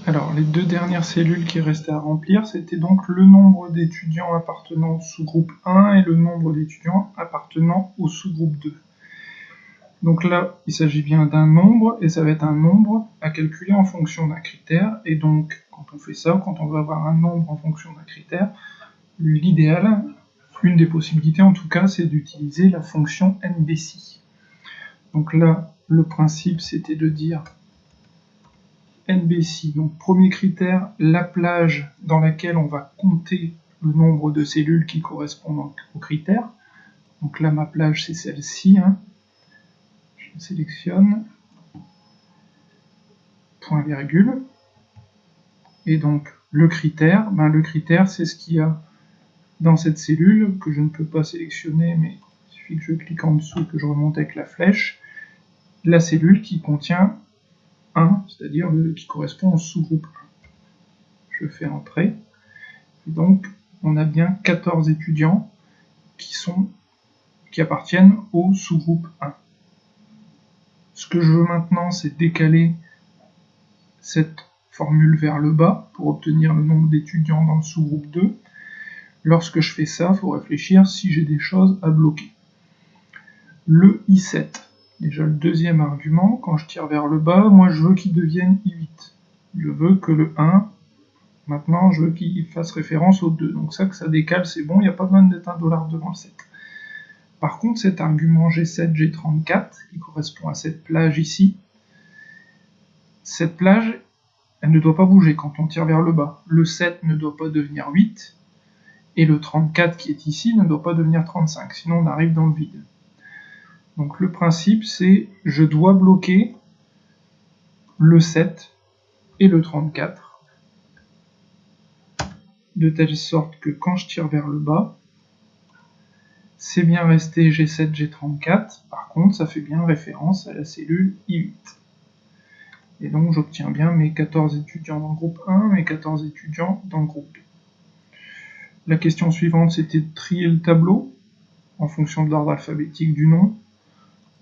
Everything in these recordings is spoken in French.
Alors, les deux dernières cellules qui restaient à remplir, c'était donc le nombre d'étudiants appartenant au sous-groupe 1 et le nombre d'étudiants appartenant au sous-groupe 2. Donc là, il s'agit bien d'un nombre, et ça va être un nombre à calculer en fonction d'un critère, et donc, quand on fait ça, quand on veut avoir un nombre en fonction d'un critère, l'idéal, une des possibilités en tout cas, c'est d'utiliser la fonction NBC. Donc là, le principe, c'était de dire NBC, donc premier critère, la plage dans laquelle on va compter le nombre de cellules qui correspondent au critère. Donc là, ma plage, c'est celle-ci. Je sélectionne, point virgule. Et donc, le critère, c'est ce qu'il y a dans cette cellule, que je ne peux pas sélectionner, mais il suffit que je clique en dessous et que je remonte avec la flèche, la cellule qui contient 1, c'est-à-dire qui correspond au sous-groupe 1. Je fais entrer, et donc on a bien 14 étudiants qui appartiennent au sous-groupe 1. Ce que je veux maintenant, c'est décaler cette formule vers le bas pour obtenir le nombre d'étudiants dans le sous-groupe 2. Lorsque je fais ça, il faut réfléchir si j'ai des choses à bloquer. Le I7, déjà le deuxième argument, quand je tire vers le bas, moi je veux qu'il devienne I8. Je veux que le 1, maintenant je veux qu'il fasse référence au 2. Donc ça, que ça décale, c'est bon, il n'y a pas besoin d'être un $ devant le 7. Par contre, cet argument G7, G34, qui correspond à cette plage ici, cette plage, elle ne doit pas bouger quand on tire vers le bas. Le 7 ne doit pas devenir 8, et le 34 qui est ici ne doit pas devenir 35, sinon on arrive dans le vide. Donc le principe, c'est je dois bloquer le 7 et le 34, de telle sorte que quand je tire vers le bas, c'est bien resté G7, G34, par contre ça fait bien référence à la cellule I8. Et donc j'obtiens bien mes 14 étudiants dans le groupe 1, mes 14 étudiants dans le groupe 2. La question suivante, c'était de trier le tableau en fonction de l'ordre alphabétique du nom.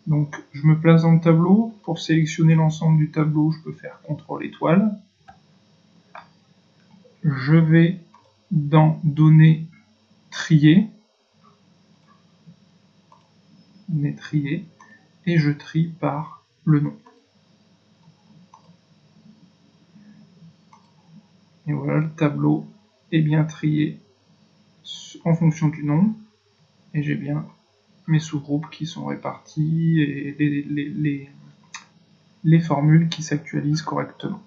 Donc je me place dans le tableau. Pour sélectionner l'ensemble du tableau, je peux faire CTRL étoile. Je vais dans Données, trier, et je trie par le nom. Et voilà, le tableau est bien trié en fonction du nom, et j'ai bien mes sous-groupes qui sont répartis et les formules qui s'actualisent correctement.